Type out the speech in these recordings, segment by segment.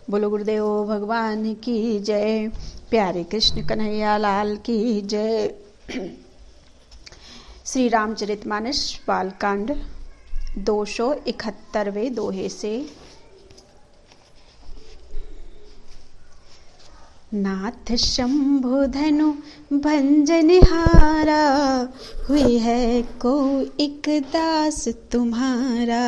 बोलो गुरुदेव भगवान की जय। प्यारे कृष्ण कन्हैया लाल की जय। श्री रामचरितमानस बालकांड 271वें दोहे से। नाथ शंभु धनु भंजनिहारा, हुई है को एक दास तुम्हारा।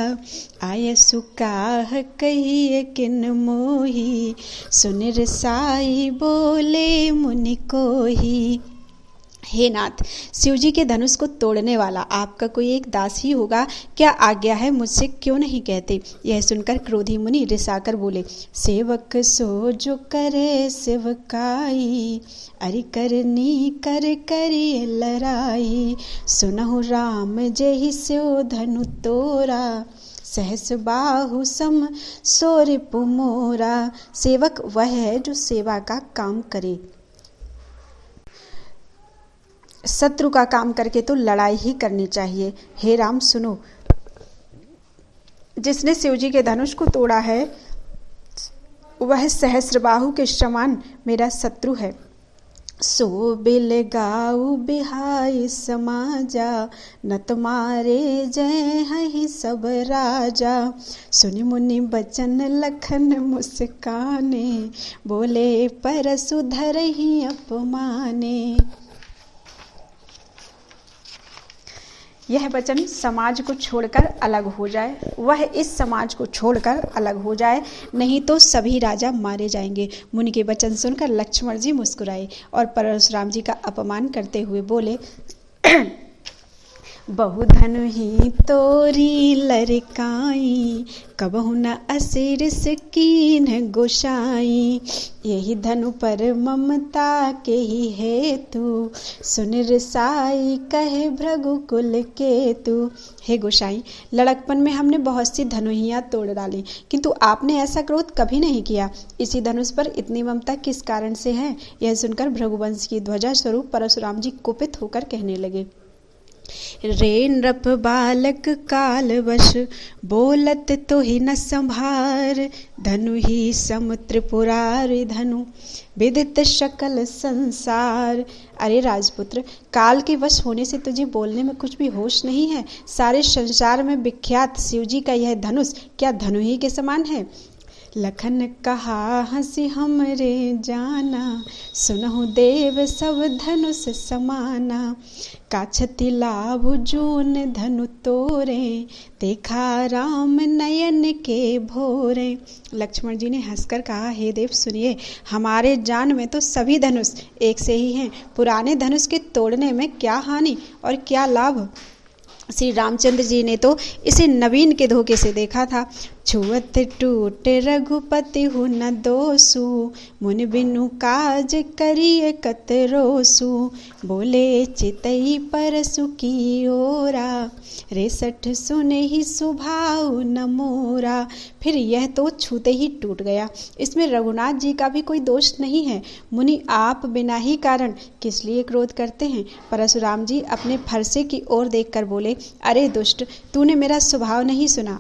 आय सुकाह कहिए किन मोही, सुन रसाई बोले मुनि कोही। हे नाथ, शिवजी के धनुष को तोड़ने वाला आपका कोई एक दास ही होगा, क्या आज्ञा है मुझसे क्यों नहीं कहते। यह सुनकर क्रोधी मुनि रिसाकर बोले, सेवक सो जो करे सेवकाई, अरि करनी कर करिए लड़ाई। सुनहु राम जेहि स्यो धनु तोरा, सहस बाहु सम सो रिपु मोरा। सेवक वह है जो सेवा का काम करे, शत्रु का काम करके तो लड़ाई ही करनी चाहिए। हे राम सुनो, जिसने शिवजी के धनुष को तोड़ा है वह सहस्रबाहु के समान मेरा शत्रु है। सो बिल गाऊ बिहाई समाजा, न तुम्हारे जय हहि सब राजा। सुनि मुनि बचन लखन मुस्काने, बोले परसु धरहि अपमाने। यह वचन समाज को छोड़कर अलग हो जाए, वह इस समाज को छोड़कर अलग हो जाए, नहीं तो सभी राजा मारे जाएंगे। मुनि के वचन सुनकर लक्ष्मण जी मुस्कुराए और परशुराम जी का अपमान करते हुए बोले, बहु धनु ही तोरी लड़काई, कबहु न असिर से कीन गोसाई। यही धनु पर ममता के ही हेतु, सुन रसाई कहे भृगुकुल केतु। हे गोसाई, लड़कपन में हमने बहुत सी धनुहियाँ तोड़ डाली, किंतु आपने ऐसा क्रोध कभी नहीं किया। इसी धनुष पर इतनी ममता किस कारण से है। यह सुनकर भृगुवंश की ध्वजा स्वरूप परशुराम जी कुपित होकर कहने लगे, रे नृप बालक कालवश, बोलत तो ही न संभार। धनु ही सम त्रिपुरारि धनु, विदित शकल संसार। अरे राजपुत्र, काल के वश होने से तुझे बोलने में कुछ भी होश नहीं है। सारे संसार में विख्यात शिवजी का यह धनुष क्या धनु ही के समान है। लखन कहा हंसी हमरे जाना, सुनहु देव सब धनुष समाना। काछति लाभ जून धनु तोरे, देखा राम नयन के भोरे। लक्ष्मण जी ने हंसकर कहा, हे देव सुनिए, हमारे जान में तो सभी धनुष एक से ही हैं। पुराने धनुष के तोड़ने में क्या हानि और क्या लाभ। श्री रामचंद्र जी ने तो इसे नवीन के धोखे से देखा था। छुअत टूट रघुपति हु न दोसु, मुनि बिनु काज करिए कत रोसु। बोले चितई परसु की ओरा, रेसठ सुने ही सुभाव न मोरा। फिर यह तो छूते ही टूट गया, इसमें रघुनाथ जी का भी कोई दोष नहीं है। मुनि आप बिना ही कारण किस लिए क्रोध करते हैं। परशुराम जी अपने फरसे की ओर देखकर बोले, अरे दुष्ट, तूने मेरा स्वभाव नहीं सुना।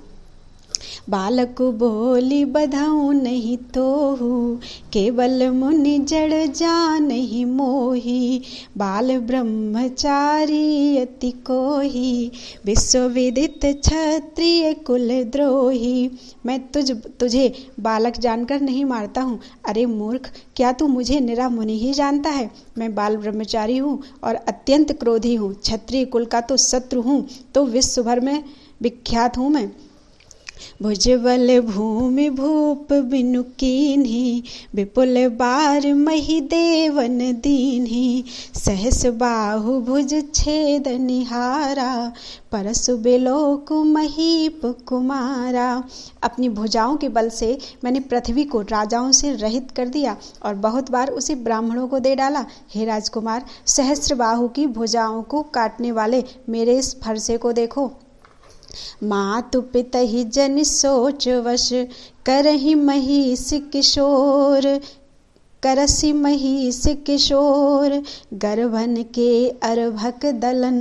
बालक बोली बधाऊं नहीं तोहू, केवल मुनि जड़ जान मोही। बाल ब्रह्मचारी अति कोही, विश्वविदित क्षत्रिय कुल द्रोही। मैं तुझे बालक जानकर नहीं मारता हूँ। अरे मूर्ख, क्या तू मुझे निरा मुनि ही जानता है। मैं बाल ब्रह्मचारी हूँ और अत्यंत क्रोधी हूँ। क्षत्रिय कुल का तो शत्रु हूँ, तो विश्व भर में विख्यात हूँ मैं। भुजबल भूमि भूप बिनु कीन्ही, विपुल बार मही देवन दीन्ही। सहस बाहु भुज छेद निहारा, परसु बिलोक महीप कुमारा। अपनी भुजाओं के बल से मैंने पृथ्वी को राजाओं से रहित कर दिया और बहुत बार उसे ब्राह्मणों को दे डाला। हे राजकुमार, सहस्र बाहु की भुजाओं को काटने वाले मेरे इस फरसे को देखो। मातु पितहि जन सोच वश, करहि महिष किशोर। करसी महिष किशोर, गर्भन के अर्भक दलन।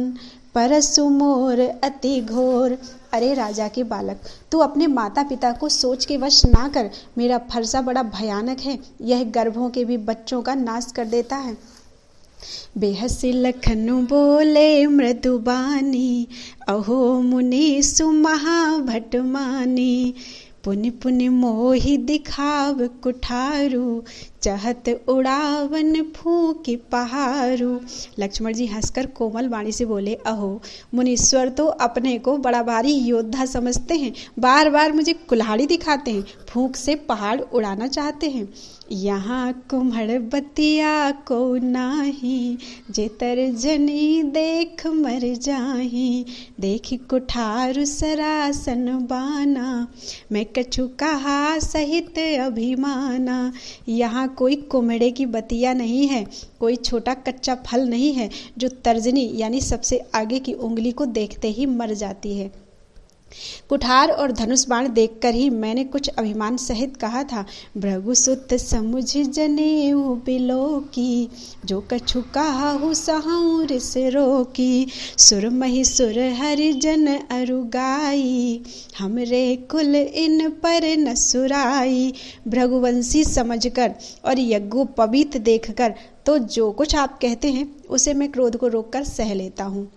परसु मोर अति घोर। अरे राजा के बालक, तू अपने माता पिता को सोच के वश ना कर। मेरा फरसा बड़ा भयानक है, यह गर्भों के भी बच्चों का नाश कर देता है। बेहसी लखनु बोले मृदुबानी, अहो मुनि सुमहाभट मानी। पुनि पुनि मोहि दिखाव कुठारू, चहत उड़ावन फूकी पहारू। लक्ष्मण जी हंसकर कोमल वाणी से बोले, अहो मुनीश्वर तो अपने को बड़ा भारी योद्धा समझते हैं, बार बार मुझे कुल्हाड़ी दिखाते हैं, फूंक से पहाड़ उड़ाना चाहते हैं। यहाँ कुम्हड़ बतिया को नाही, जेतर जनी देख मर जाही। देखी कुठार सरासन बाना, मैं कछु कहा सहित अभिमाना। यहाँ कोई कुम्हड़े की बतिया नहीं है, कोई छोटा कच्चा फल नहीं है जो तर्जनी यानी सबसे आगे की उंगली को देखते ही मर जाती है। कुठार और धनुष बाण देखकर ही मैंने कुछ अभिमान सहित कहा था, भृगुसुत समुझ जनेऊ बिलोकी। जो कछु काहू सहूँ रिस रोकी। सुर मही सुर हरिजन अरुगाई, हमरे कुल इन पर न सुराई। भृगुवंशी समझकर और यज्ञोपवीत देखकर तो जो कुछ आप कहते हैं उसे मैं क्रोध को रोककर सह लेता हूँ।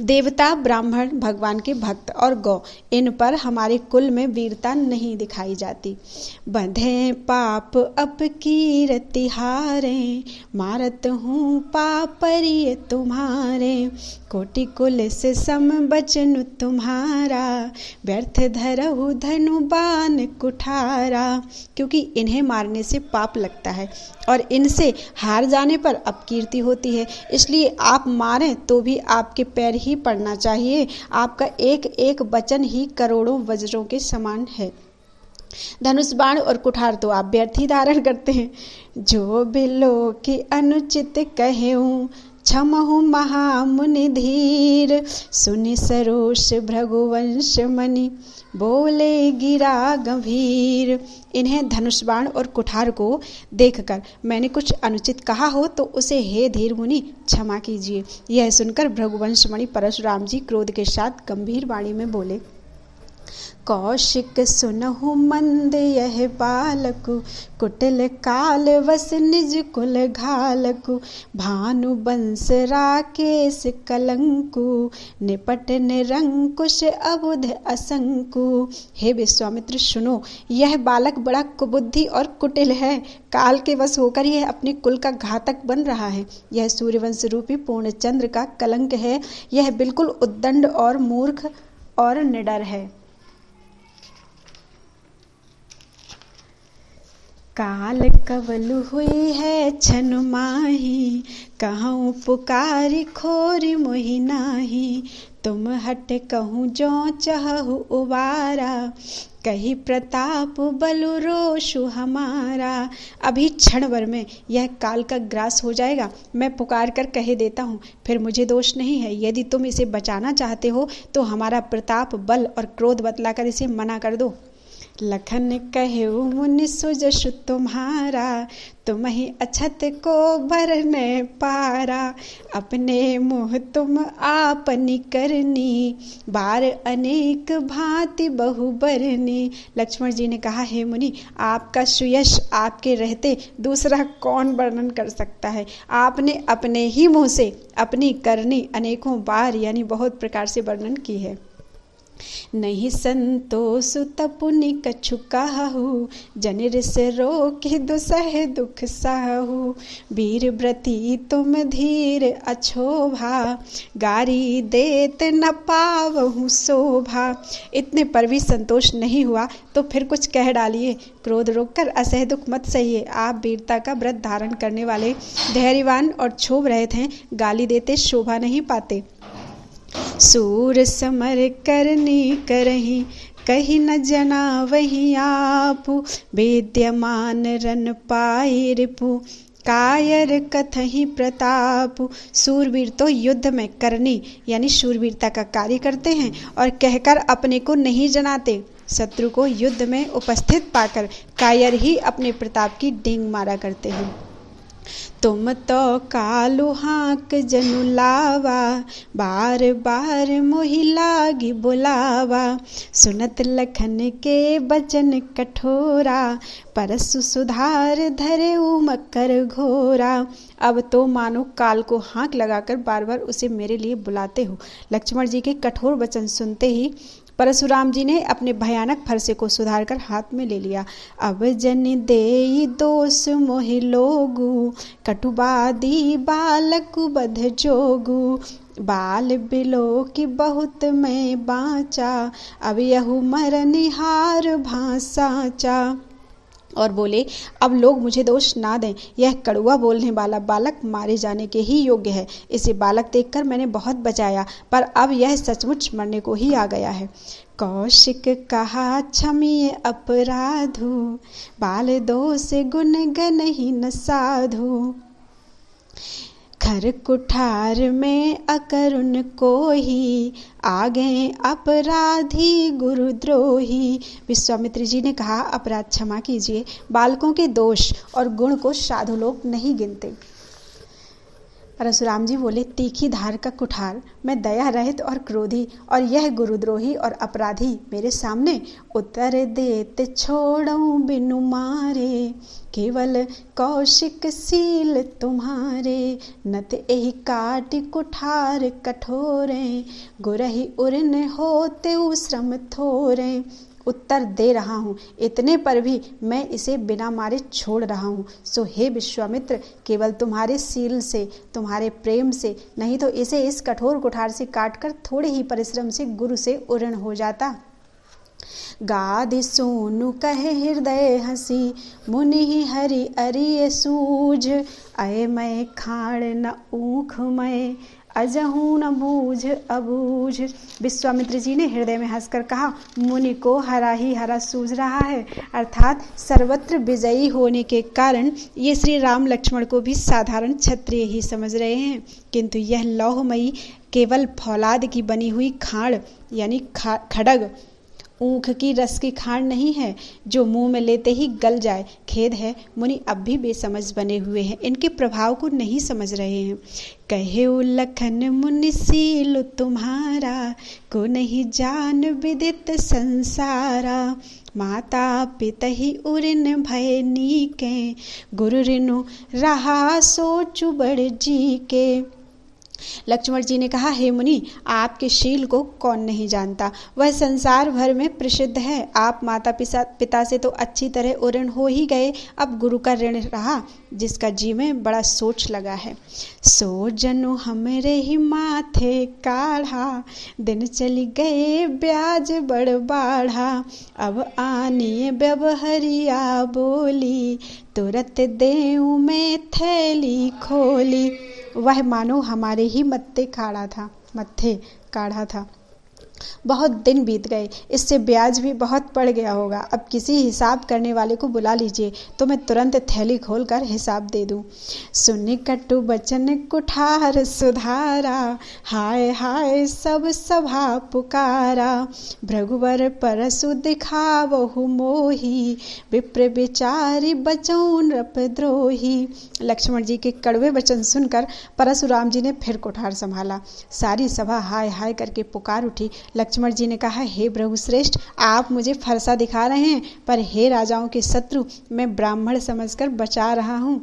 देवता, ब्राह्मण, भगवान के भक्त और गौ, इन पर हमारे कुल में वीरता नहीं दिखाई जाती। बंधे पाप अपकीर्ति हारे, मारत हूँ पापरिय तुम्हारे। कोटि कुल से सम बचनु तुम्हारा, व्यर्थ धरहु धनु बाण कुठारा। क्योंकि इन्हें मारने से पाप लगता है और इनसे हार जाने पर अपकीर्ति होती है, इसलिए आप मारें तो भी आपके पैर ही पड़ना चाहिए। आपका एक एक वचन ही करोड़ों वज्रों के समान है। धनुष बाण और कुठार तो आप व्यर्थ ही धारण करते हैं। जो बिलो की अनुचित कहूँ, क्षमहु महामुनि धीर। सुनि सरोष भृगुवंश मणि, बोले गिरा गंभीर। इन्हें धनुष बाण और कुठार को देखकर मैंने कुछ अनुचित कहा हो तो उसे हे धीर मुनि क्षमा कीजिए। यह सुनकर भृगुवंश मणि परशुराम जी क्रोध के साथ गंभीर वाणी में बोले, कौशिक सुनहु मंद यह बालकु, कुटिल काल वस निज कुल घालकु। भानु बंस राकेश कलंकु, निपट निरंकुश अबुध असंकु। हे विश्वामित्र सुनो, यह बालक बड़ा कुबुद्धि और कुटिल है। काल के वश होकर यह अपने कुल का घातक बन रहा है। यह सूर्यवंश रूपी पूर्णचंद्र का कलंक है। यह बिल्कुल उद्दंड और मूर्ख और निडर है। काल कवल हुई है छन माही, कहूँ पुकारी खोरी मोहि नाही। तुम हट कहूँ जो चहु उबारा, कही प्रताप बलु रोषु हमारा। अभी क्षण भर में यह काल का ग्रास हो जाएगा। मैं पुकार कर कह देता हूँ, फिर मुझे दोष नहीं है। यदि तुम इसे बचाना चाहते हो तो हमारा प्रताप, बल और क्रोध बतलाकर इसे मना कर दो। लखन कहु मुनि सुजसु तुम्हारा, तुम ही अछत को भरने पारा। अपने मुँह तुम आपनी करनी, बार अनेक भांति बहु बरनी। लक्ष्मण जी ने कहा, हे मुनि, आपका सुयश आपके रहते दूसरा कौन वर्णन कर सकता है। आपने अपने ही मुँह से अपनी करनी अनेकों बार यानी बहुत प्रकार से वर्णन की है। नहीं संतोष तपुनि कछु कहु, जनिर से रोके दुसह दुख सहु। वीर व्रती तुम धीर अछोभा, गारी देत न पावहु शोभा। इतने पर भी संतोष नहीं हुआ तो फिर कुछ कह डालिए। क्रोध रोककर असह दुख मत सहिए। आप वीरता का व्रत धारण करने वाले धैर्यवान और क्षोभ रहित हैं। गाली देते शोभा नहीं पाते। सूर समर करनी करही, कही न जना वही आपु। विद्यमान रन पाई रिपु, कायर कथहि प्रताप। सूरवीर तो युद्ध में करनी यानी शूरवीरता का कार्य करते हैं और कहकर अपने को नहीं जनाते। शत्रु को युद्ध में उपस्थित पाकर कायर ही अपने प्रताप की डींग मारा करते हैं। तुम तो कालू हाँक जनु लावा, बार बार मोहि लागी बुलावा। सुनत लखन के बचन कठोरा, परसु सुधार धरे मकर घोरा। अब तो मानो काल को हाँक लगाकर बार बार उसे मेरे लिए बुलाते हो। लक्ष्मण जी के कठोर वचन सुनते ही परशुराम जी ने अपने भयानक फरसे को सुधारकर हाथ में ले लिया। अब जन देई दोष मोहि लोगु, कटुबादी बालक बध जोगु। बाल बिलो की बहुत मैं बाँचा, अब यहु मरनिहार भांसाचा। और बोले, अब लोग मुझे दोष ना दें, यह कड़ुआ बोलने वाला बालक मारे जाने के ही योग्य है। इसे बालक देखकर मैंने बहुत बचाया, पर अब यह सचमुच मरने को ही आ गया है। कौशिक कहा क्षमिय अपराधु, बाल दोष गुण गन ही न साधु। खर कुठार में अकरुण को ही, आगे अपराधी गुरुद्रोही। विश्वामित्र जी ने कहा, अपराध क्षमा कीजिए, बालकों के दोष और गुण को साधु लोग नहीं गिनते। परशुराम जी बोले, तीखी धार का कुठार, मैं दया रहित और क्रोधी, और यह गुरुद्रोही और अपराधी मेरे सामने। उत्तर देते छोड़ऊं बिनु मारे, केवल कौशिक सील तुम्हारे। नत एहि काटि कुठार कठोरे, गुरहि उरन होते श्रम थोरे। उत्तर दे रहा हूँ, इतने पर भी मैं इसे बिना मारे छोड़ रहा हूँ। सो हे विश्वामित्र, केवल तुम्हारे सील से, तुम्हारे प्रेम से, नहीं तो इसे इस कठोर कुठार से काटकर थोड़े ही परिश्रम से गुरु से उरण हो जाता। गादि सोनु कहे हृदय हसी, मुनि हरि अरिय सूझ। अय मैं खाड़ न ऊख मैं, अजहू न बूझ अबूझ। विश्वामित्र जी ने हृदय में हंसकर कहा, मुनि को हरा ही हरा सूझ रहा है, अर्थात सर्वत्र विजयी होने के कारण ये श्री राम लक्ष्मण को भी साधारण क्षत्रिय ही समझ रहे हैं। किंतु यह लौहमयी केवल फौलाद की बनी हुई खाड़ यानी खड़ग, ऊख की रस की खाड़ नहीं है जो मुंह में लेते ही गल जाए। खेद है, मुनि अब भी बेसमझ बने हुए हैं, इनके प्रभाव को नहीं समझ रहे हैं। कहे लखन मुनि सील तुम्हारा, को नहीं जान विदित संसारा। माता पिता ही उरिन भय नीके, गुरु रिनु रहा सोचु बड़ जी के। लक्ष्मण जी ने कहा, हे मुनि, आपके शील को कौन नहीं जानता, वह संसार भर में प्रसिद्ध है। आप माता पिता से तो अच्छी तरह उऋण हो ही गए, अब गुरु का ऋण रहा जिसका जी में बड़ा सोच लगा है। सो जनु हमरे ही माथे काढ़ा, दिन चली गए ब्याज बड़ बाढ़ा। अब आनिए व्यवहरिया बोली, तुरत देऊं मैं थैली खोली। वह मानो हमारे ही मत्थे काढ़ा था। बहुत दिन बीत गए, इससे ब्याज भी बहुत पड़ गया होगा। अब किसी हिसाब करने वाले को बुला लीजिए तो मैं तुरंत थैली खोलकर हिसाब दे दूं। सुनि कटु बचन कुठार सुधारा, हाय हाय सब सभा पुकारा। भृगुवर परसु दिखावहु मोही, विप्र विचारी बचऊ नृपद्रोही। लक्ष्मण जी के कड़वे वचन सुनकर परशुराम जी ने फिर कुठार संभाला। सारी सभा हाय हाय करके पुकार उठी। लक्ष्मण जी ने कहा, हे भृगुश्रेष्ठ, आप मुझे फरसा दिखा रहे हैं, पर हे राजाओं के शत्रु, मैं ब्राह्मण समझकर बचा रहा हूँ।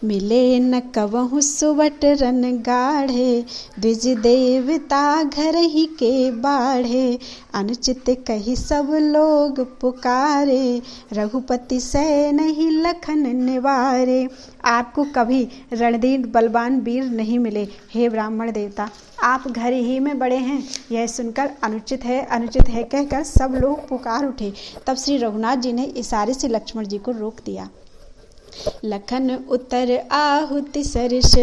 मिले न कवहु सुवट रन गाढ़े, द्विज देवता घर ही के बाढ़े। अनुचित कही सब लोग पुकारे, रघुपति सै नहीं लखन निवारे। आपको कभी रणधीर बलवान वीर नहीं मिले, हे ब्राह्मण देवता, आप घर ही में बड़े हैं। यह सुनकर अनुचित है कहकर सब लोग पुकार उठे। तब श्री रघुनाथ जी ने इशारे से लक्ष्मण जी को रोक दिया। लखन उत्तर आहुति सरस,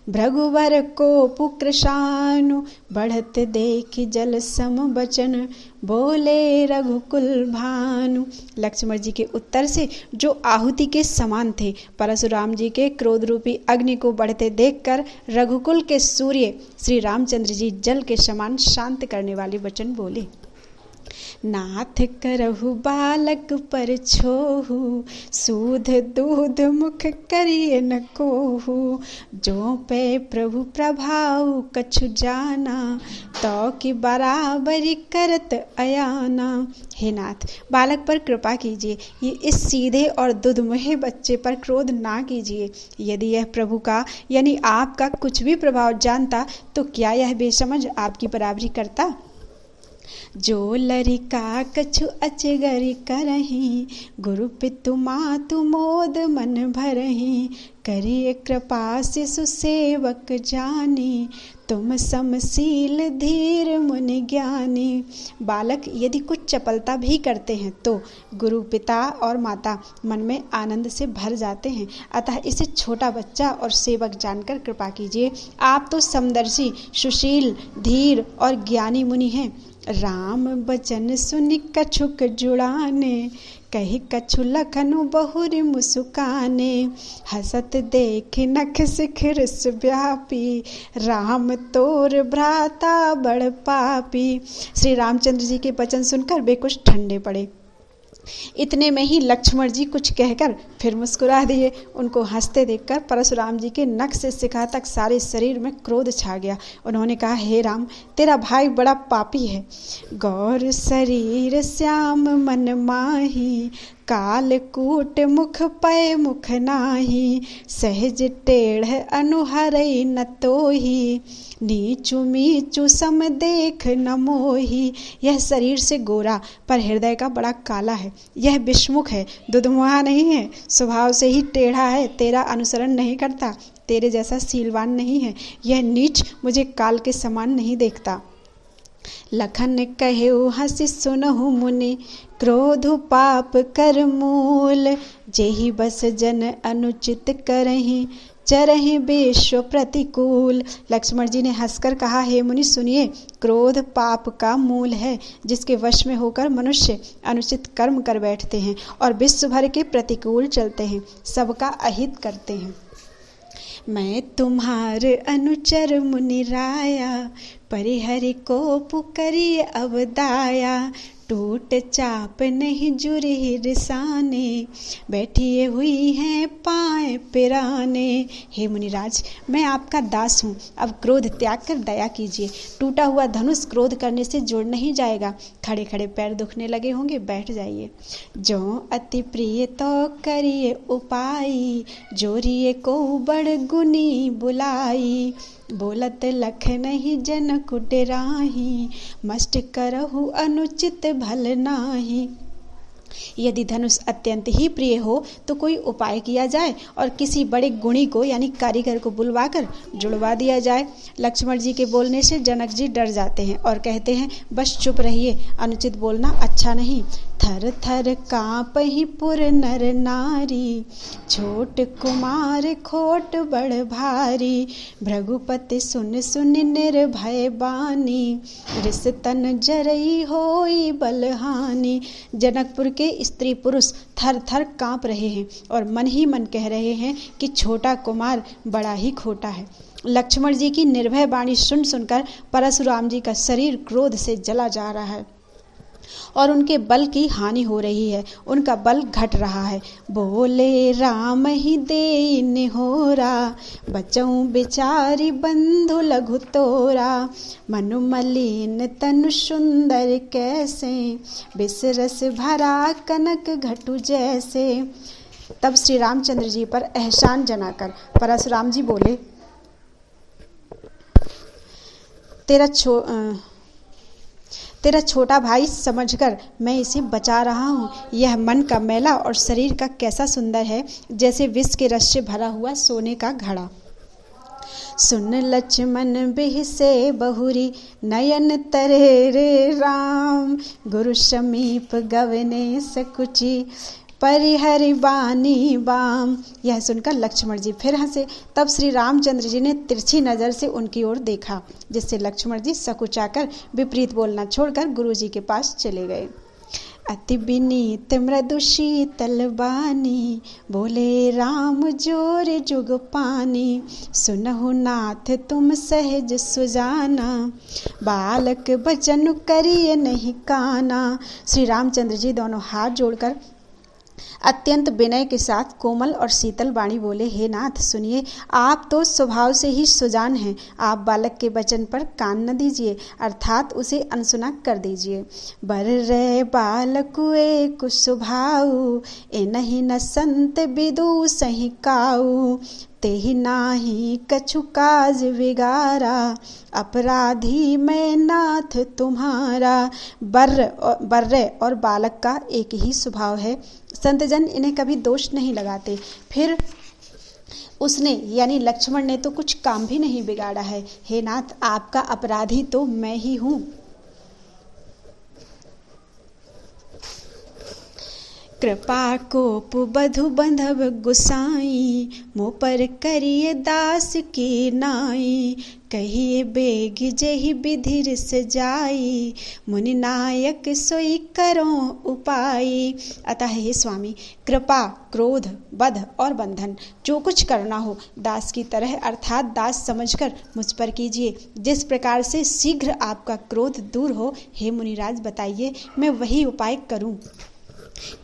भृगुवर को पुकृशानु। बढ़त देख जल सम बचन, बोले रघुकुल भानु। लक्ष्मण जी के उत्तर से जो आहुति के समान थे, परशुराम जी के क्रोध रूपी अग्नि को बढ़ते देखकर रघुकुल के सूर्य श्री रामचंद्र जी जल के समान शांत करने वाले वचन बोले। नाथ करहु बालक पर छोहु, सूध दूध मुख करिए न कोहु। जो पे प्रभु प्रभाव कछु जाना, तो कि बराबरी करत अयाना। हे नाथ, बालक पर कृपा कीजिए, ये इस सीधे और दुधमुहे बच्चे पर क्रोध ना कीजिए। यदि यह प्रभु का यानी आपका कुछ भी प्रभाव जानता तो क्या यह बेसमझ आपकी बराबरी करता। जो लरिका कछु अजगरी करही, गुरु पितु मातु मोद मन भरही। करिए कृपा शिशु सेवक जानी, तुम समशील धीर मुनि ज्ञानी। बालक यदि कुछ चपलता भी करते हैं तो गुरु पिता और माता मन में आनंद से भर जाते हैं, अतः इसे छोटा बच्चा और सेवक जानकर कृपा कीजिए। आप तो समदर्शी, सुशील, धीर और ज्ञानी मुनि हैं। राम बचन सुनि कछुक जुड़ाने, कही कछु लखनु बहुरी मुस्काने। हसत देख नख शिखिरस व्यापी, राम तोर भ्राता बड़ पापी। श्री रामचंद्र जी के वचन सुनकर वे कुछ ठंडे पड़े। इतने में ही लक्ष्मण जी कुछ कहकर फिर मुस्कुरा दिए। उनको हंसते देखकर परशुराम जी के नख से शिखा तक सारे शरीर में क्रोध छा गया। उन्होंने कहा, हे राम, तेरा भाई बड़ा पापी है। गौर शरीर श्याम मन माही, कालकूट मुख पय मुख नाही। सहज टेढ़ अनुहरई न तोही, नीचु मीचु सम देख न मोही। यह शरीर से गोरा पर हृदय का बड़ा काला है। यह विषमुख है, दुधमुहा नहीं है, स्वभाव से ही टेढ़ा है, तेरा अनुसरण नहीं करता, तेरे जैसा सीलवान नहीं है। यह नीच मुझे काल के समान नहीं देखता। लखन कहेउ हंसी सुनहु मुनि, क्रोध पाप कर मूल। जेहि बस जन अनुचित करहि, चरहि विश्व प्रतिकूल। लक्ष्मण जी ने हंसकर कहा, हे मुनि सुनिए, क्रोध पाप का मूल है, जिसके वश में होकर मनुष्य अनुचित कर्म कर बैठते हैं और विश्व भर के प्रतिकूल चलते हैं, सबका अहित करते हैं। मैं तुम्हार अनुचर मुनि राया, परिहरि को पुकरिए अब दाया। टूट चाप नहीं जुरी रिसाने, बैठिए हुई हैं पाए पिराने। हे मुनिराज, मैं आपका दास हूँ, अब क्रोध त्याग कर दया कीजिए। टूटा हुआ धनुष क्रोध करने से जुड़ नहीं जाएगा। खड़े खड़े पैर दुखने लगे होंगे, बैठ जाइए। जो अति प्रिय तो करिए उपाय, जोरिए को बड़ गुनी बुलाई। बोलत लख नहीं जनक डेराही, मस्ट करहु अनुचित भल नाही। यदि धनुष अत्यंत ही प्रिय हो तो कोई उपाय किया जाए और किसी बड़े गुणी को यानी कारीगर को बुलवाकर जुड़वा दिया जाए। लक्ष्मण जी के बोलने से जनक जी डर जाते हैं और कहते हैं, बस चुप रहिए, अनुचित बोलना अच्छा नहीं। थर थर काँपहि पुर नर नारी, छोट कुमार खोट बड़ भारी। भृगुपति सुन सुन निर्भय बानी, रिस तन जरई होई बलहानि। जनकपुर के स्त्री पुरुष थर थर काँप रहे हैं और मन ही मन कह रहे हैं कि छोटा कुमार बड़ा ही खोटा है। लक्ष्मण जी की निर्भय वाणी सुन सुनकर परशुराम जी का शरीर क्रोध से जला जा रहा है और उनके बल की हानि हो रही है, उनका बल घट रहा है। बोले राम ही दे निहोरा, बचऊं बिचारी बंधु लघु तोरा। मनु मलिन तनु सुंदर कैसे, बिसरस भरा कनक घटु जैसे। तब श्री रामचंद्र जी पर एहसान जनाकर परशुराम जी बोले, तेरा छोटा भाई समझकर मैं इसे बचा रहा हूँ। यह मन का मैला और शरीर का कैसा सुंदर है, जैसे विष के रस से भरा हुआ सोने का घड़ा। सुन लक्ष्मण बिहसे बहुरी, नयन तरे रे राम। गुरु समीप गवने सकुची, परिहरि बानी बाम। यह सुनकर लक्ष्मण जी फिर हंसे। तब श्री रामचंद्र जी ने तिरछी नजर से उनकी ओर देखा, जिससे लक्ष्मण जी सकुचाकर विपरीत बोलना छोड़कर गुरु जी के पास चले गए। अति विनीत मृदु शीतल बानी, बोले राम जोर जुग पानी। सुनहु नाथ तुम सहज सुजाना, बालक बचन करिए नहीं काना। श्री रामचंद्र जी दोनों हाथ जोड़कर अत्यंत विनय के साथ कोमल और शीतल वाणी बोले, हे नाथ सुनिए, आप तो स्वभाव से ही सुजान हैं। आप बालक के वचन पर कान न दीजिए, अर्थात उसे अनसुना कर दीजिए। बर रे बालकु एक स्वभाव, इनहि न संत विदु सही काऊ। तेहि नाही कछु काज विगारा, अपराधी मैं नाथ तुम्हारा। बर्रे और बालक का एक ही स्वभाव है, संतजन इन्हें कभी दोष नहीं लगाते। फिर उसने यानी लक्ष्मण ने तो कुछ काम भी नहीं बिगाड़ा है। हे नाथ, आपका अपराधी तो मैं ही हूँ। कृपा कोप बधु बंधव गुसाई, मुँह पर करिए दास की नाई। कहिए बेग जेहि विधि सजाई, मुनि नायक सोई करो उपाय। अतः हे स्वामी, कृपा, क्रोध, वध और बंधन जो कुछ करना हो दास की तरह अर्थात दास समझकर मुझ पर कीजिए। जिस प्रकार से शीघ्र आपका क्रोध दूर हो, हे मुनिराज बताइए, मैं वही उपाय करूं।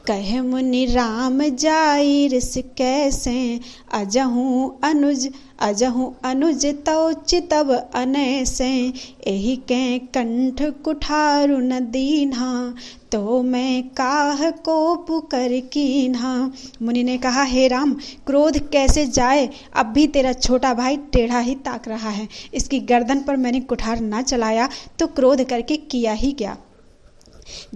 कहे मुनि राम जाई रिस कैसे, अजहूँ अनुज तौ चितव अनैसे। एहि के कंठ कुठारु न दीन्हा, तो मैं काह कोप कर कीन्हा। मुनि ने कहा, हे राम, क्रोध कैसे जाए, अब भी तेरा छोटा भाई टेढ़ा ही ताक रहा है। इसकी गर्दन पर मैंने कुठार न चलाया तो क्रोध करके किया ही क्या।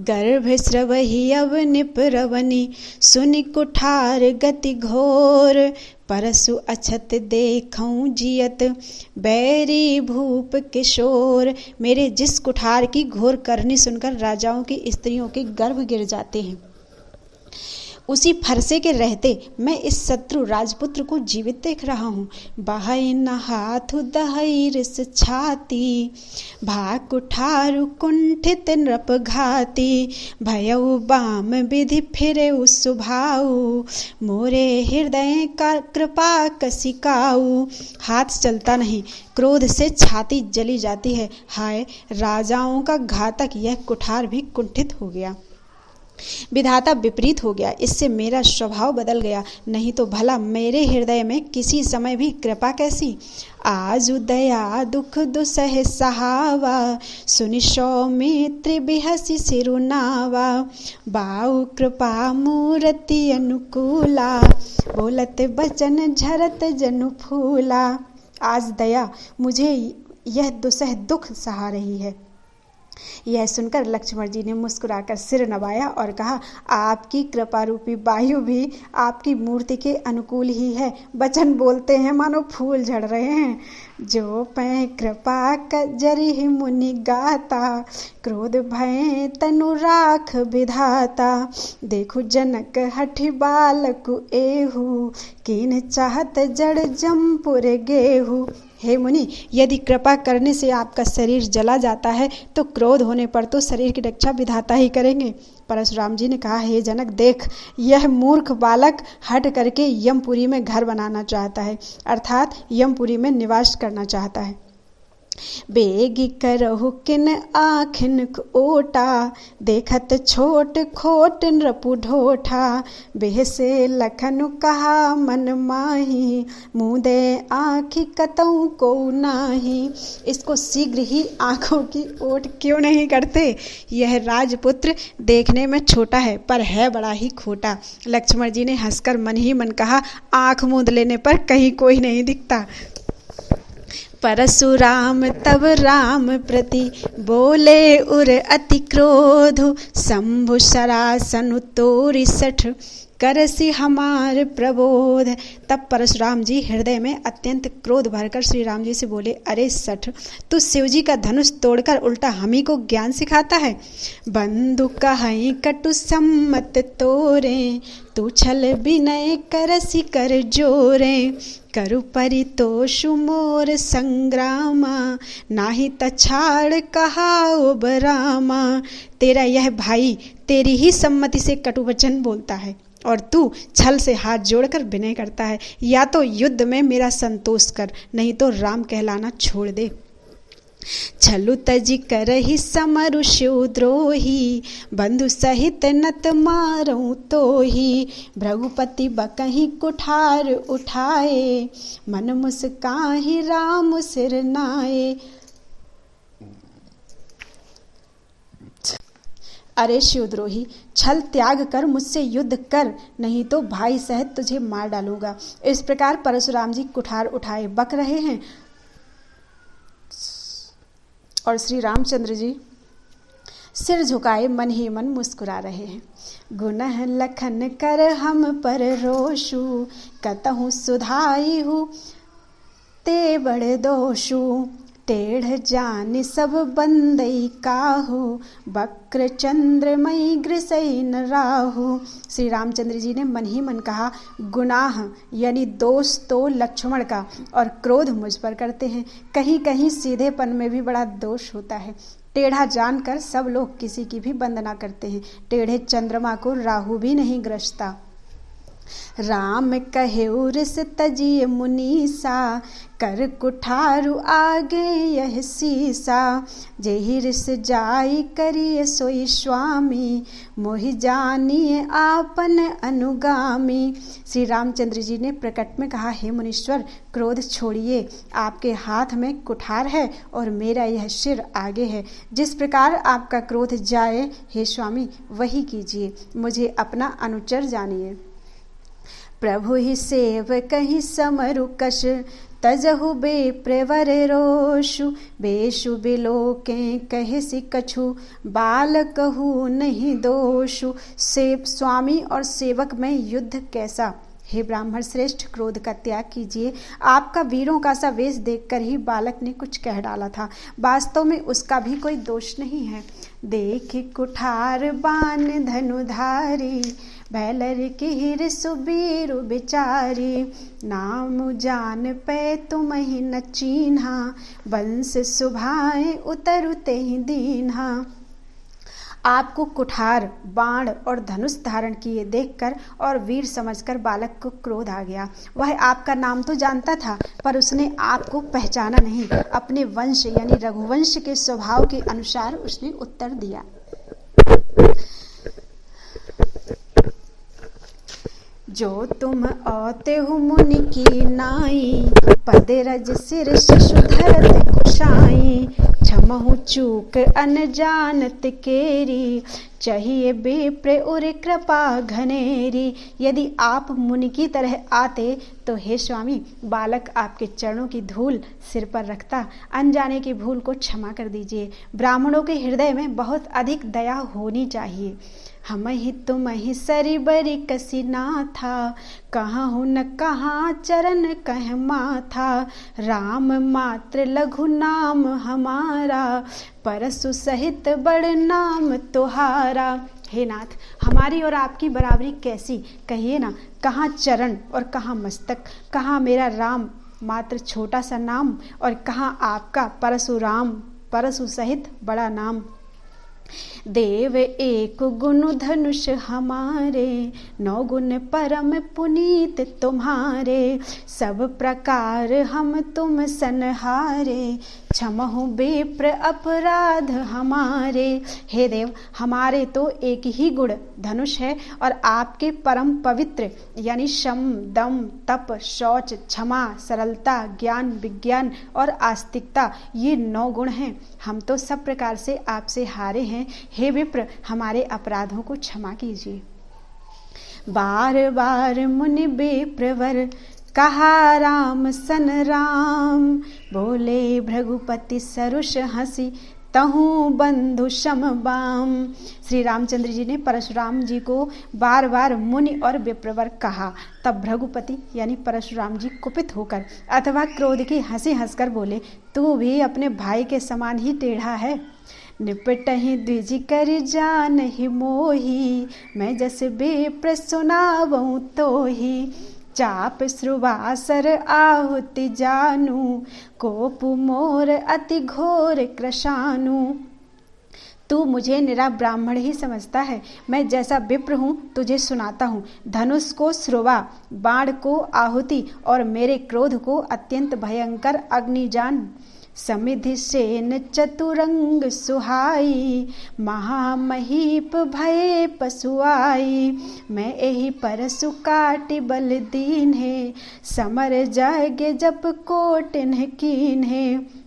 गर्भ स्रवहि अव निपरवनि, सुनि कुठार गति घोर। परसु अछत देखऊं जियत, बैरी भूप किशोर। मेरे जिस कुठार की घोर करनी सुनकर राजाओं की स्त्रियों के गर्भ गिर जाते हैं, उसी फरसे के रहते मैं इस शत्रु राजपुत्र को जीवित देख रहा हूँ। बहई न हाथ दहई रिस छाती, भा कुठारु कुंठित नृप घाती। भयउ बाम विधि फिरे सुभाऊ, मोरे हृदय का कृपा कसिकाऊ। हाथ चलता नहीं, क्रोध से छाती जली जाती है। हाय, राजाओं का घातक यह कुठार भी कुंठित हो गया, विधाता विपरीत हो गया, इससे मेरा स्वभाव बदल गया। नहीं तो भला मेरे हृदय में किसी समय भी कृपा कैसी। आजु दया दुख दुसह सहावा, सुनि सौमित्र बिहसि सिरुनावा। बाऊ कृपा मूर्ति अनुकूला, बोलत बचन झरत जनु फूला। आज दया मुझे यह दुसह दुख सहा रही है। यह सुनकर लक्ष्मण जी ने मुस्कुराकर सिर नवाया और कहा, आपकी कृपा रूपी वायु भी आपकी मूर्ति के अनुकूल ही है। वचन बोलते हैं मानो फूल झड़ रहे हैं। जो पै कृपा कजरि मुनि गाता, क्रोध भय तनु राख विधाता। देखु जनक हठि बालकु एहू, कीन चाहत जड़ जमपुर गेहू। हे मुनि, यदि कृपा करने से आपका शरीर जला जाता है तो क्रोध होने पर तो शरीर की रक्षा विधाता ही करेंगे। परशुराम जी ने कहा, हे जनक, देख, यह मूर्ख बालक हट करके यमपुरी में घर बनाना चाहता है, अर्थात यमपुरी में निवास करना चाहता है। बेगी करहु किन आखिन ओटा, देखत छोट खोट नृपु ढोठा। बेहसे लखनु कहा मन माही, मुँदे आँखि कतऊ को नाही। इसको शीघ्र ही आँखों की ओट क्यों नहीं करते। यह राजपुत्र देखने में छोटा है पर है बड़ा ही खोटा। लक्ष्मण जी ने हंसकर मन ही मन कहा, आँख मूंद लेने पर कहीं कोई नहीं दिखता। परशुराम तब राम प्रति बोले उर अति क्रोध, शंभु सरासन तोरि सठ, करसी हमार प्रबोध। तब परशुराम जी हृदय में अत्यंत क्रोध भरकर श्री राम जी से बोले, अरे सठ, तू शिवजी का धनुष तोड़कर उल्टा हम ही को ज्ञान सिखाता है। बंधु कहीं कटु सम्मत तोरे, तू छल विनय करसी कर जोरे। करु परितोषु मोर संग्रामा, नाही तछाड़ कहाओ बरामा। तेरा यह भाई तेरी ही सम्मति से कटु वचन बोलता है और तू छल से हाथ जोड़कर विनय करता है। या तो युद्ध में मेरा संतोष कर, नहीं तो राम कहलाना छोड़ दे। छलु तजी करहि समरु शिवद्रोही, बंधु सहित नत मारऊं तोही। भृगुपति बकहि कुठार उठाए, मन मुस्काहि राम सिर नाए। अरे शिवद्रोही, छल त्याग कर मुझसे युद्ध कर, नहीं तो भाई सहित तुझे मार डालूंगा। इस प्रकार परशुराम जी कुठार उठाए बक रहे हैं और श्री रामचंद्र जी सिर झुकाए मन ही मन मुस्कुरा रहे हैं। गुनह लखन कर हम पर रोषु, कतहु सुधाई हूँ ते बड़े दोषु। टेढ़ जान सब बंदई काहू, बक्र चंद्रमयी गृसई न राहु। श्री रामचंद्र जी ने मन ही मन कहा, गुनाह यानी दोष तो लक्ष्मण का और क्रोध मुझ पर करते हैं। कहीं कहीं सीधेपन में भी बड़ा दोष होता है। टेढ़ा जानकर सब लोग किसी की भी वंदना करते हैं। टेढ़े चंद्रमा को राहु भी नहीं ग्रसता। राम कहे उर्स तजिए मुनीसा, कर कुठारु आगे यह सीसा। जेहि रिस जाई करिए सोई स्वामी, मोहि जानिए आपन अनुगामी। श्री रामचंद्र जी ने प्रकट में कहा, हे मुनीश्वर, क्रोध छोड़िए। आपके हाथ में कुठार है और मेरा यह सिर आगे है। जिस प्रकार आपका क्रोध जाए हे स्वामी, वही कीजिए। मुझे अपना अनुचर जानिए। प्रभु ही सेव कहीं समरु कश, तजहु बेप्रवर रोषु। बेशु बिलोके कहसी कछु, बाल कहू नहीं दोषु। स्वामी और सेवक में युद्ध कैसा। हे ब्राह्मण श्रेष्ठ, क्रोध का त्याग कीजिए। आपका वीरों का सा वेश देखकर ही बालक ने कुछ कह डाला था। वास्तव में उसका भी कोई दोष नहीं है। देख कुठार बान धनुधारी, भैलर की सुबीरु बिचारी। नाम जान पे तुम ही न चीन्हा, वंश सुभाए उतरुते ही दीन्हा। आपको कुठार, बाण और धनुष धारण किए देखकर और वीर समझकर बालक को क्रोध आ गया। वह आपका नाम तो जानता था, पर उसने आपको पहचाना नहीं। अपने वंश यानी रघुवंश के स्वभाव के अनुसार उसने उत्तर दिया। जो तुम औते हो मुनि की नाई, पद रज सिर शिशु धरत कुशाई। क्षमहु चूक अनजानत केरी, चाहिए बेप्र उर कृपा घनेरी। यदि आप मुनि की तरह आते तो हे स्वामी, बालक आपके चरणों की धूल सिर पर रखता। अनजाने की भूल को क्षमा कर दीजिए। ब्राह्मणों के हृदय में बहुत अधिक दया होनी चाहिए। हम ही तुम ही सरी बरी कसी ना था, कहाँ हूँ न कहाँ चरण कह माथा। राम मात्र लघु नाम हमारा, परसु सहित बड़ नाम तुहारा। हे नाथ, हमारी और आपकी बराबरी कैसी, कहिए ना। कहाँ चरण और कहाँ मस्तक, कहाँ मेरा राम मात्र छोटा सा नाम और कहाँ आपका परशुराम परशु सहित बड़ा नाम। देव एक गुण धनुष हमारे, 9 गुण परम पुनीत तुम्हारे। सब प्रकार हम तुम सनहारे, क्षमहु बेप्र अपराध हमारे। हे देव, हमारे तो एक ही गुण धनुष है और आपके परम पवित्र यानी शम, दम, तप, शौच, क्षमा, सरलता, ज्ञान, विज्ञान और आस्तिकता, ये 9 गुण हैं। हम तो सब प्रकार से आपसे हारे हैं। हे विप्र, हमारे अपराधों को क्षमा कीजिए। बार बार मुनि बेप्रवर, कहा राम सन राम। बोले भृगुपति सरुष हंसी, तहु बंधु शम बाम। श्री रामचंद्र जी ने परशुराम जी को बार बार मुनि और विप्रवर कहा। तब भृगुपति यानी परशुराम जी कुपित होकर अथवा क्रोध की हंसी हंसकर बोले, तू भी अपने भाई के समान ही टेढ़ा है। निपटहि द्विज कर जान ही मोही, मैं जस बेप्र सुनावऊं तोही। चाप श्रुवासर आहुति जानू, कोपु मोर अति घोर कृशानु। तू मुझे निरा ब्राह्मण ही समझता है। मैं जैसा विप्र हूँ तुझे सुनाता हूँ। धनुष को श्रोवा, बाण को आहुति और मेरे क्रोध को अत्यंत भयंकर अग्निजान समिधि सेन चतुरंग सुहाई, महामहीप भय पशुआई। मैं यही परसु काटि बल दीन है, समर जागे जप कोटिन कीन है।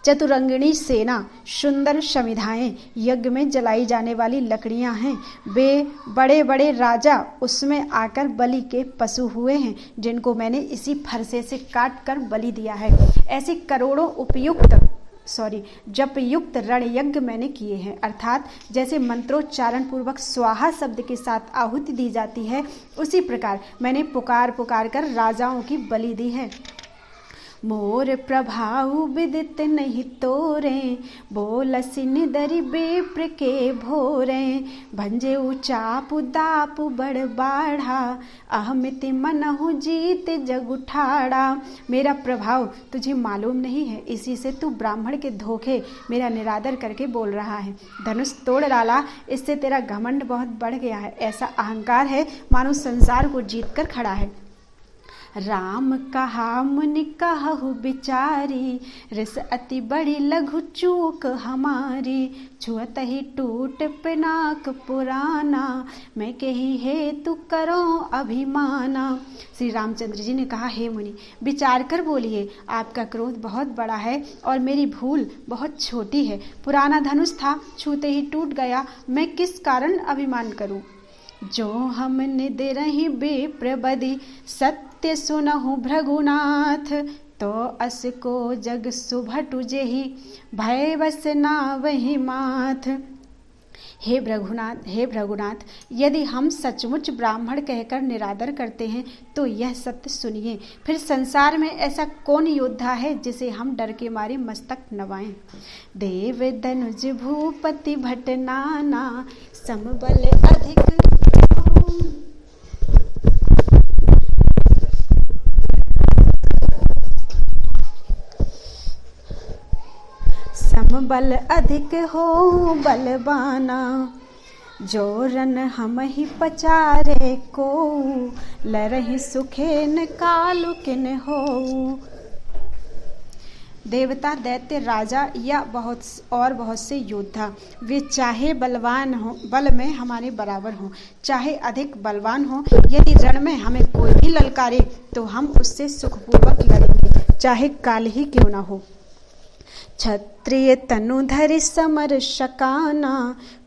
चतुरंगिणी सेना, सुंदर समिधाएं, यज्ञ में जलाई जाने वाली लकड़ियां हैं। वे बड़े बड़े राजा उसमें आकर बलि के पशु हुए हैं, जिनको मैंने इसी फरसे से काट कर बलि दिया है। ऐसे करोड़ों जप युक्त रण यज्ञ मैंने किए हैं। अर्थात जैसे मंत्रोच्चारण पूर्वक स्वाहा शब्द के साथ आहुति दी जाती है, उसी प्रकार मैंने पुकार पुकार कर राजाओं की बलि दी है। मोर प्रभाव विदित नहीं तोरे, बोलसि निदरि बेप्र के भोरे। भंजे चापु दापु बड़ बाढ़ा, अहमिति मनहु जीत जग उठाड़ा। मेरा प्रभाव तुझे मालूम नहीं है, इसी से तू ब्राह्मण के धोखे मेरा निरादर करके बोल रहा है। धनुष तोड़ डाला, इससे तेरा घमंड बहुत बढ़ गया है। ऐसा अहंकार है मानो संसार को जीत कर खड़ा है। राम कहा मुनि कहु बिचारी, रिस अति बड़ी लघु चूक हमारी। छुअत ही टूट पिनाक पुराना, मैं कही हे तू करो अभिमाना। श्री रामचंद्र जी ने कहा, हे मुनि विचार कर बोलिए, आपका क्रोध बहुत बड़ा है और मेरी भूल बहुत छोटी है। पुराना धनुष था, छूते ही टूट गया, मैं किस कारण अभिमान करूं। जो हम निदे रही बेप्रबदी, सत्य सुनहु भृगुनाथ। तो अस को जग सुभटु जेहि, भय बस ना वही माथ। हे भृगुनाथ, यदि हम सचमुच ब्राह्मण कहकर निरादर करते हैं तो यह सत्य सुनिए। फिर संसार में ऐसा कौन योद्धा है जिसे हम डर के मारे मस्तक नवाएं। देव धनुज भूपति भट नाना, समबल अधिक समबल अधिक हो बलवाना। जोरन हम ही पचारे को, लरहि सुखेन कालु किन हो। देवता, दैत्य, राजा या बहुत से योद्धा, वे चाहे बलवान हो, बल में हमारे बराबर हों, चाहे अधिक बलवान हो, यदि रण में हमें कोई भी ललकारे तो हम उससे सुखपूर्वक लड़ेंगे, चाहे काल ही क्यों ना हो। क्षत्रिय तनु धरि समर शकाना,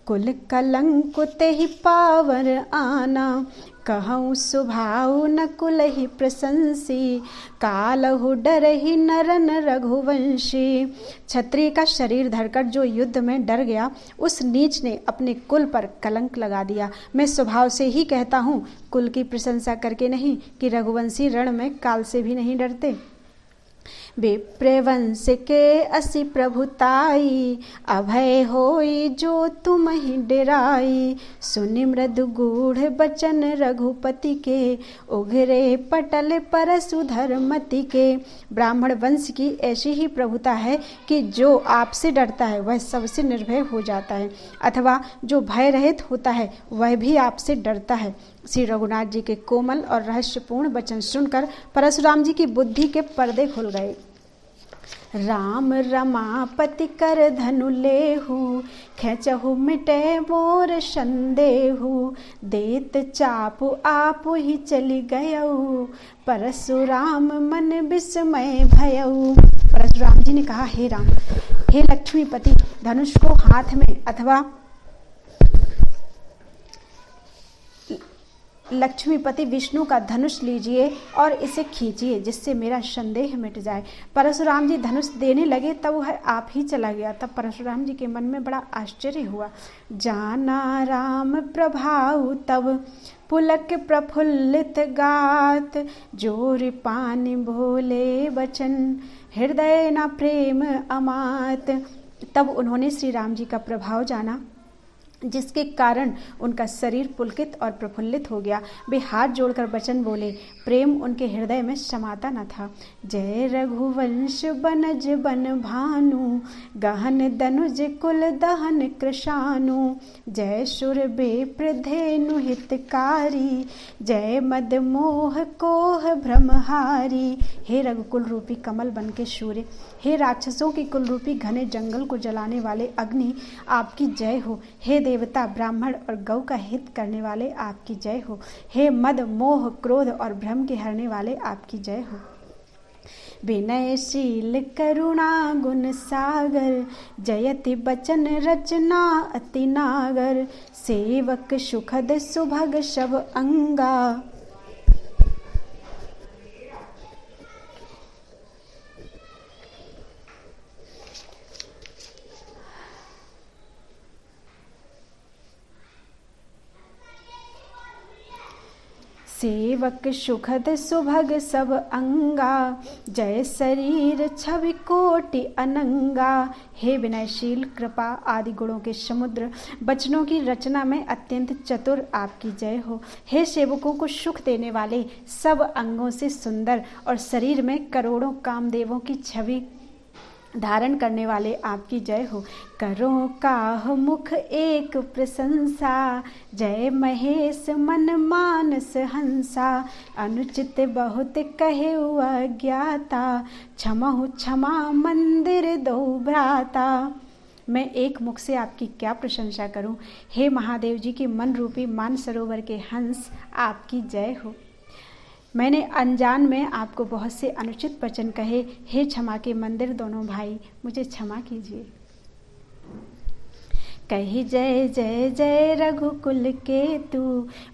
कुल कलंक तेहि पावर आना। कहूँ स्वभाव न कुल ही प्रशंसी, कालहु डरहि नरन रघुवंशी। क्षत्रिय का शरीर धरकर जो युद्ध में डर गया, उस नीच ने अपने कुल पर कलंक लगा दिया। मैं स्वभाव से ही कहता हूँ, कुल की प्रशंसा करके नहीं, कि रघुवंशी रण में काल से भी नहीं डरते। विप्रवंश के असि प्रभुताई, अभय होई जो तुम ही डेराई। सुनि मृदु गूढ़ बचन रघुपति के, उघरे पटल परसु धर्मति के। ब्राह्मण वंश की ऐसी ही प्रभुता है कि जो आपसे डरता है वह सबसे निर्भय हो जाता है, अथवा जो भय रहित होता है वह भी आपसे डरता है। श्री रघुनाथ जी के कोमल और रहस्यपूर्ण वचन सुनकर परशुराम जी की बुद्धि के पर्दे खुल गए। राम रमापति कर धनु लेहु, खेचहु मिटे मोर संदेहु। देत चापु आपु ही चली गयऊ, परशुराम मन विस्मय भयऊ। परशुराम जी ने कहा, हे राम, हे लक्ष्मीपति, धनुष को हाथ में अथवा लक्ष्मीपति विष्णु का धनुष लीजिए और इसे खींचिए, जिससे मेरा संदेह मिट जाए। परशुराम जी धनुष देने लगे तब वह आप ही चला गया। तब परशुराम जी के मन में बड़ा आश्चर्य हुआ। जाना राम प्रभाव तब, पुलक प्रफुल्लित गात। जोर पानी भोले बचन, हृदय न प्रेम अमात। तब उन्होंने श्री राम जी का प्रभाव जाना जिसके कारण उनका शरीर पुलकित और प्रफुल्लित हो गया। वे हाथ जोड़कर वचन बोले, प्रेम उनके हृदय में समाता न था। जय रघुवंश बनज बन भानु, गहन दनुज कुल दहन कृशानु, जय शुर बेप्र धेनु हितकारी, जय मद मोह कोह भ्रमहारी। हे रघुकुल रूपी कमल बन के सूर्य, हे राक्षसों की कुल रूपी घने जंगल को जलाने वाले अग्नि, आपकी जय हो। हे देवता ब्राह्मण और गौ का हित करने वाले, आपकी जय हो। हे मद मोह क्रोध और भ्रम के हरने वाले, आपकी जय हो। विनयशील करुणा गुण सागर, जयति बचन रचना अति नागर, सेवक सुखद सुभग शब अंगा, सेवक सुखद सुभग सब अंगा, जय शरीर छवि कोटि अनंगा। हे विनयशील कृपा आदि गुणों के समुद्र, वचनों की रचना में अत्यंत चतुर, आपकी जय हो। हे सेवकों को सुख देने वाले, सब अंगों से सुंदर और शरीर में करोड़ों कामदेवों की छवि धारण करने वाले, आपकी जय हो। करो काह मुख एक प्रशंसा, जय महेश मन मानस हंसा, अनुचित बहुत कहे अज्ञाता, क्षमहु क्षमा मंदिर दो भ्राता। मैं एक मुख से आपकी क्या प्रशंसा करूं। हे महादेव जी के मन रूपी मानसरोवर के हंस, आपकी जय हो। मैंने अनजान में आपको बहुत से अनुचित वचन कहे। हे क्षमा के मंदिर दोनों भाई, मुझे क्षमा कीजिए। कही जय जय जय रघुकुल के तू,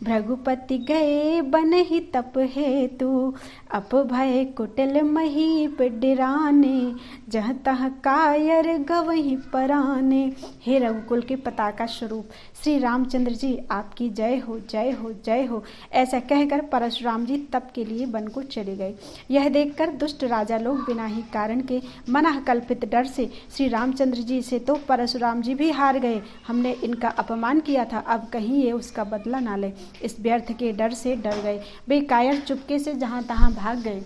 भृगुपति गए बन ही तप हेतु, अप भय कुटिल महीप डिराने, जह तह कायर गवहीं पराने। हे रघुकुल के पताका स्वरूप श्री रामचंद्र जी, आपकी जय हो जय हो जय हो। ऐसा कहकर परशुराम जी तप के लिए वन को चले गए। यह देखकर दुष्ट राजा लोग बिना ही कारण के मना कल्पित डर से श्री रामचंद्र जी से तो परशुराम जी भी हार गए। हमने इनका अपमान किया था, अब कहीं ये उसका बदला ना ले, इस व्यर्थ के डर से डर गए। वे कायर चुपके से जहां तहां भाग गए।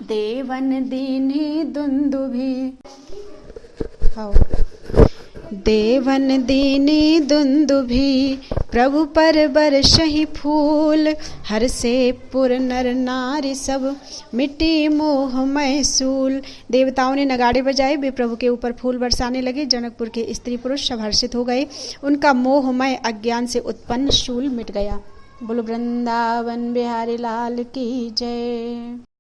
देवन दीन्ही दुंदुभी, देवन दीनी दुंदुभी, प्रभु पर बरसहि फूल, हर से पुर नर नारी सब, मिट्टी मोहमय सूल। देवताओं ने नगाड़े बजाए, वे प्रभु के ऊपर फूल बरसाने लगे। जनकपुर के स्त्री पुरुष सब हर्षित हो गए, उनका मोहमय अज्ञान से उत्पन्न शूल मिट गया। बोलो वृंदावन बिहारी लाल की जय।